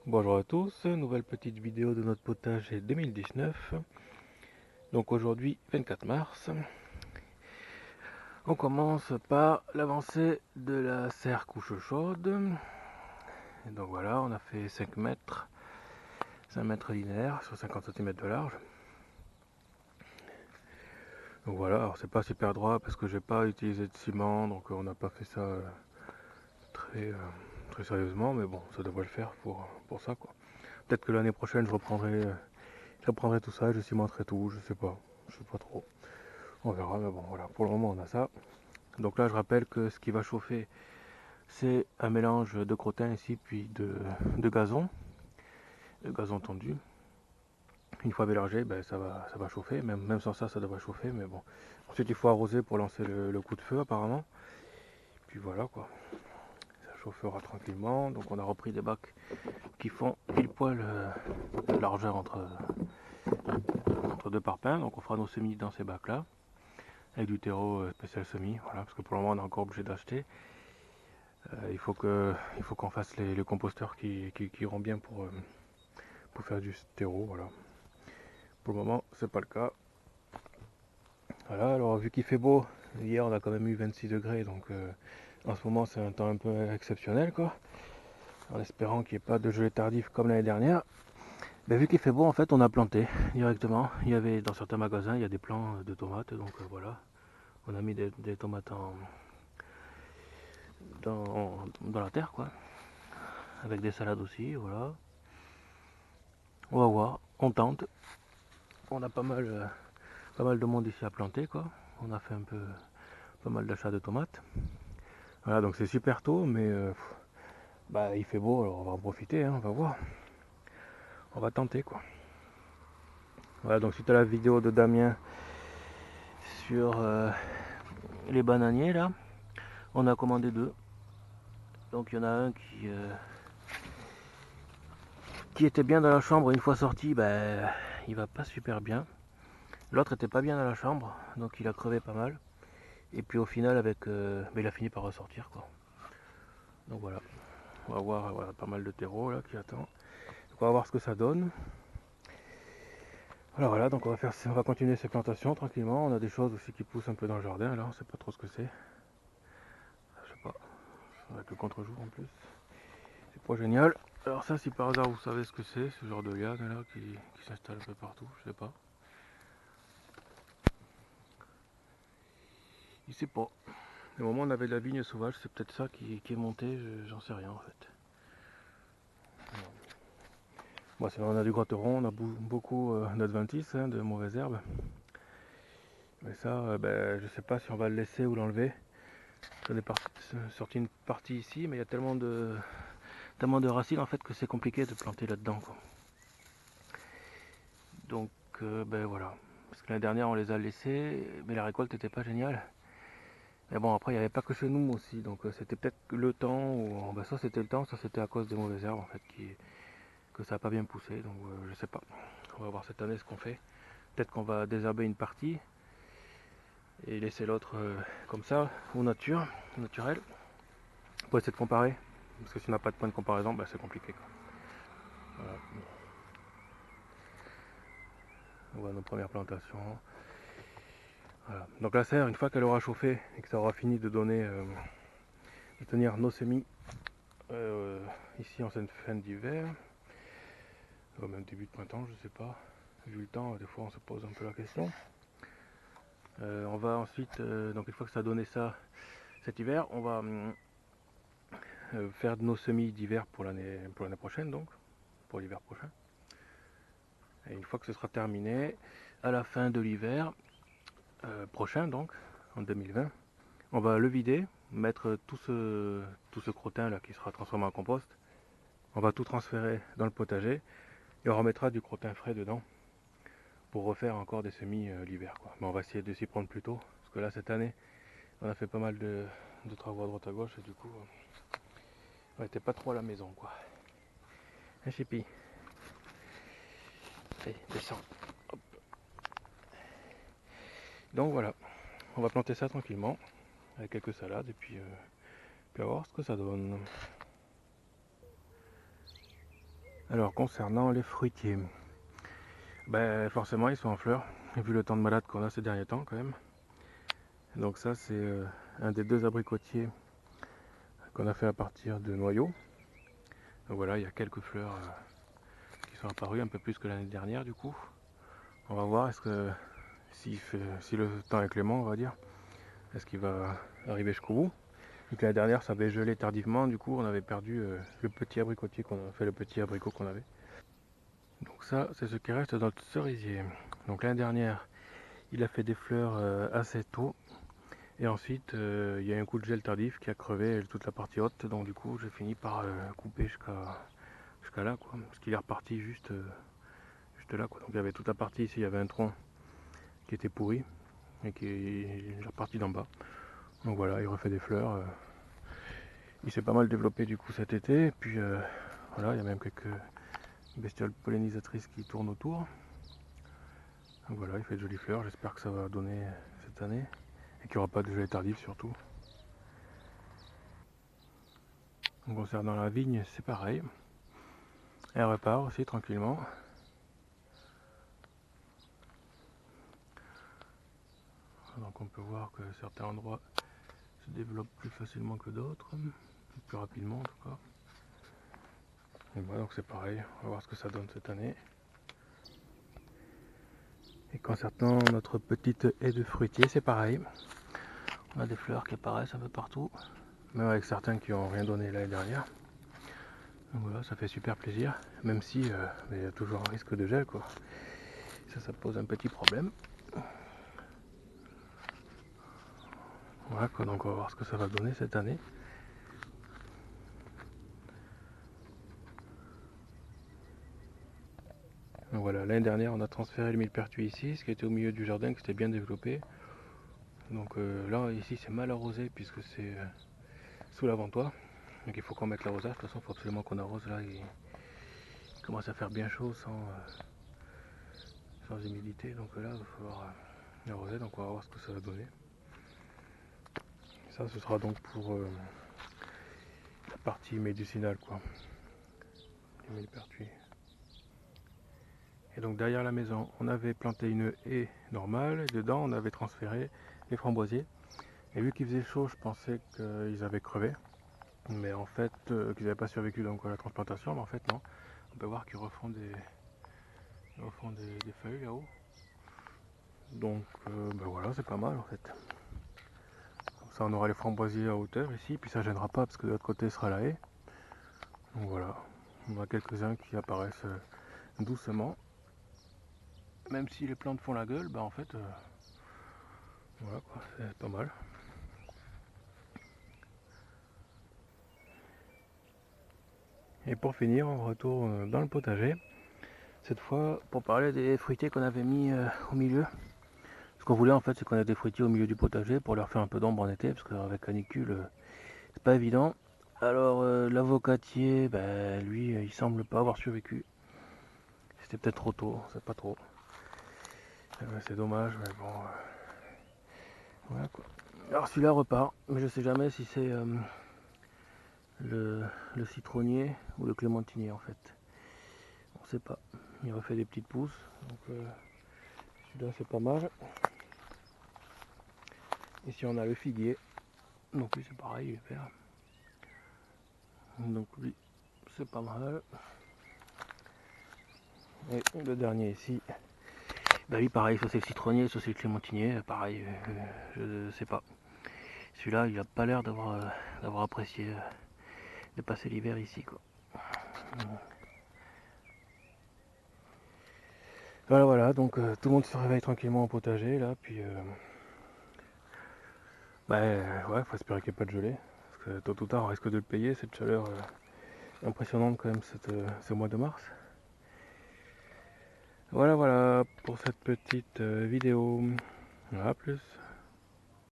Bonjour à tous, nouvelle petite vidéo de notre potager 2019. Donc aujourd'hui 24 mars, on commence par l'avancée de la serre couche chaude. Et donc voilà, on a fait 5 mètres, 5 mètres linéaires sur 50 cm de large. Donc voilà, alors c'est pas super droit parce que j'ai pas utilisé de ciment, donc on n'a pas fait ça très, très sérieusement, mais bon, ça devrait le faire pour ça quoi. Peut-être que l'année prochaine je reprendrai tout ça, je cimenterai tout, je sais pas trop. On verra, mais bon voilà, pour le moment on a ça. Donc là je rappelle que ce qui va chauffer c'est un mélange de crottin ici puis de gazon tendu. Une fois mélangé, ben, ça va chauffer, même sans ça ça devrait chauffer, mais bon. Ensuite il faut arroser pour lancer le coup de feu apparemment. Puis voilà quoi, ça chauffera tranquillement. Donc on a repris des bacs qui font pile poil de largeur entre deux parpaings. Donc on fera nos semis dans ces bacs là, avec du terreau spécial semis, voilà, parce que pour le moment on est encore obligé d'acheter. Il faut qu'on fasse les composteurs qui iront bien pour faire du terreau. Voilà. Pour le moment, c'est pas le cas. Voilà, alors vu qu'il fait beau, hier on a quand même eu 26 degrés, donc en ce moment c'est un temps un peu exceptionnel, quoi. En espérant qu'il n'y ait pas de gelée tardive comme l'année dernière. Ben, vu qu'il fait beau, en fait, on a planté directement. Il y avait dans certains magasins, il y a des plants de tomates, donc voilà. On a mis des tomates dans la terre, quoi. Avec des salades aussi, voilà. On va voir, on tente. On a pas mal de monde ici à planter, quoi. On a fait un peu pas mal d'achats de tomates. Voilà, donc c'est super tôt, mais bah, il fait beau, alors on va en profiter, hein, on va voir. On va tenter, quoi. Voilà, donc suite à la vidéo de Damien sur les bananiers, là, on a commandé deux. Donc il y en a un qui était bien dans la chambre, une fois sorti, bah, il va pas super bien. L'autre était pas bien dans la chambre, donc il a crevé pas mal. Et puis au final, bah, il a fini par ressortir, quoi. Donc voilà, on va voir, voilà, pas mal de terreau là qui attend. Donc on va voir ce que ça donne. Voilà, voilà, donc on va continuer ces plantations tranquillement. On a des choses aussi qui poussent un peu dans le jardin, là, on sait pas trop ce que c'est. Je sais pas, avec le contre-jour en plus. C'est pas génial. Alors ça, si par hasard vous savez ce que c'est, ce genre de liane là qui s'installe un peu partout, je sais pas. Il sait pas. Au moment où on avait de la vigne sauvage, c'est peut-être ça qui est monté, j'en sais rien en fait. Bon, sinon on a du grotteron, on a beaucoup d'adventices, hein, de mauvaises herbes. Mais ça, ben, je sais pas si on va le laisser ou l'enlever. J'en ai sorti une partie ici, mais il y a tellement de racines en fait que c'est compliqué de planter là-dedans, quoi. Donc ben voilà. Parce que l'année dernière on les a laissés, mais la récolte n'était pas géniale. Mais bon après il n'y avait pas que chez nous aussi, donc c'était peut-être le temps, ou ben, soit c'était le temps, soit c'était à cause des mauvaises herbes en fait que ça n'a pas bien poussé, donc je sais pas. On va voir cette année ce qu'on fait. Peut-être qu'on va désherber une partie et laisser l'autre comme ça, au naturel, pour essayer de comparer. Parce que si on n'a pas de point de comparaison, ben, c'est compliqué, quoi. Voilà. On voit nos premières plantations. Voilà. Donc la serre, une fois qu'elle aura chauffé et que ça aura fini de de tenir nos semis euh, ici en cette fin d'hiver, même début de printemps, je sais pas. Vu le temps, des fois on se pose un peu la question. On va ensuite, donc une fois que ça a donné ça cet hiver, on va faire de nos semis d'hiver pour l'année prochaine, donc pour l'hiver prochain. Et une fois que ce sera terminé, à la fin de l'hiver prochain, donc en 2020, on va le vider, mettre tout ce crottin là qui sera transformé en compost. On va tout transférer dans le potager et on remettra du crottin frais dedans pour refaire encore des semis l'hiver, quoi. Mais on va essayer de s'y prendre plus tôt parce que là cette année on a fait pas mal de travaux à droite à gauche et du coup on n'était pas trop à la maison, quoi. Un chipi. Allez, descends. Hop. Donc voilà, on va planter ça tranquillement avec quelques salades et puis on va voir ce que ça donne. Alors concernant les fruitiers, ben, forcément ils sont en fleurs, vu le temps de malade qu'on a ces derniers temps quand même. Donc ça c'est un des 2 abricotiers qu'on a fait à partir de noyaux. Donc voilà, il y a quelques fleurs qui sont apparues, un peu plus que l'année dernière du coup. On va voir si le temps est clément, on va dire, est-ce qu'il va arriver jusqu'au bout. Donc l'année dernière ça avait gelé tardivement, du coup on avait perdu le petit abricotier qu'on a fait, le petit abricot qu'on avait. Donc ça c'est ce qui reste dans notre cerisier. Donc l'année dernière il a fait des fleurs assez tôt. Et ensuite, il y a un coup de gel tardif qui a crevé toute la partie haute. Donc du coup, j'ai fini par couper jusqu'à là, quoi. Parce qu'il est reparti juste là, quoi. Donc il y avait toute la partie ici, il y avait un tronc qui était pourri et qui est reparti d'en bas. Donc voilà, il refait des fleurs. Il s'est pas mal développé du coup cet été. Et puis voilà, il y a même quelques bestioles pollinisatrices qui tournent autour. Donc voilà, il fait de jolies fleurs. J'espère que ça va donner cette année et qu'il n'y aura pas de gelée tardif surtout. Donc, concernant la vigne, c'est pareil. Elle repart aussi tranquillement. Donc on peut voir que certains endroits se développent plus facilement que d'autres, plus rapidement en tout cas. Et voilà, donc c'est pareil, on va voir ce que ça donne cette année. Et concernant notre petite haie de fruitiers, c'est pareil. On a des fleurs qui apparaissent un peu partout, même avec certains qui n'ont rien donné l'année dernière. Donc voilà, ça fait super plaisir, même si il y a toujours un risque de gel, quoi. Ça pose un petit problème. Voilà quoi, donc on va voir ce que ça va donner cette année. Donc voilà, l'année dernière on a transféré le millepertuis ici, ce qui était au milieu du jardin, qui s'était bien développé. Donc là ici c'est mal arrosé puisque c'est sous l'avantoir. Donc il faut qu'on mette l'arrosage, de toute façon il faut absolument qu'on arrose là, il commence à faire bien chaud sans humidité. Donc là il va falloir arroser, donc on va voir ce que ça va donner. Ça ce sera donc pour la partie médicinale quoi, du millepertuis. Et donc derrière la maison on avait planté une haie normale et dedans on avait transféré les framboisiers. Et vu qu'il faisait chaud je pensais qu'ils avaient crevé. Mais en fait, qu'ils n'avaient pas survécu donc à la transplantation, mais en fait non. On peut voir qu'ils refont des feuilles là-haut. Donc ben voilà, c'est pas mal en fait. Comme ça on aura les framboisiers à hauteur ici, puis ça gênera pas parce que de l'autre côté sera la haie. Donc voilà, on a quelques-uns qui apparaissent doucement. Même si les plantes font la gueule, ben en fait, voilà quoi, c'est pas mal. Et pour finir, on retourne dans le potager. Cette fois, pour parler des fruitiers qu'on avait mis au milieu. Ce qu'on voulait en fait, c'est qu'on ait des fruitiers au milieu du potager pour leur faire un peu d'ombre en été, parce qu'avec canicule, c'est pas évident. Alors l'avocatier, ben, lui, il semble pas avoir survécu. C'était peut-être trop tôt, c'est pas trop. C'est dommage, mais bon. Voilà quoi. Alors celui-là repart, mais je sais jamais si c'est le citronnier ou le clémentinier en fait. On sait pas. Il refait des petites pousses, donc celui-là c'est pas mal. Ici on a le figuier, donc lui c'est pareil, il est vert. Donc lui c'est pas mal. Et le dernier ici, bah lui pareil, soit c'est le citronnier, soit c'est le clémentinier, pareil, je sais pas. Celui-là il a pas l'air d'avoir apprécié de passer l'hiver ici quoi. Voilà, donc tout le monde se réveille tranquillement au potager là, puis bah ouais, faut espérer qu'il n'y ait pas de gelée, parce que tôt ou tard on risque de le payer, cette chaleur impressionnante quand même ce mois de mars. Voilà pour cette petite vidéo. À plus.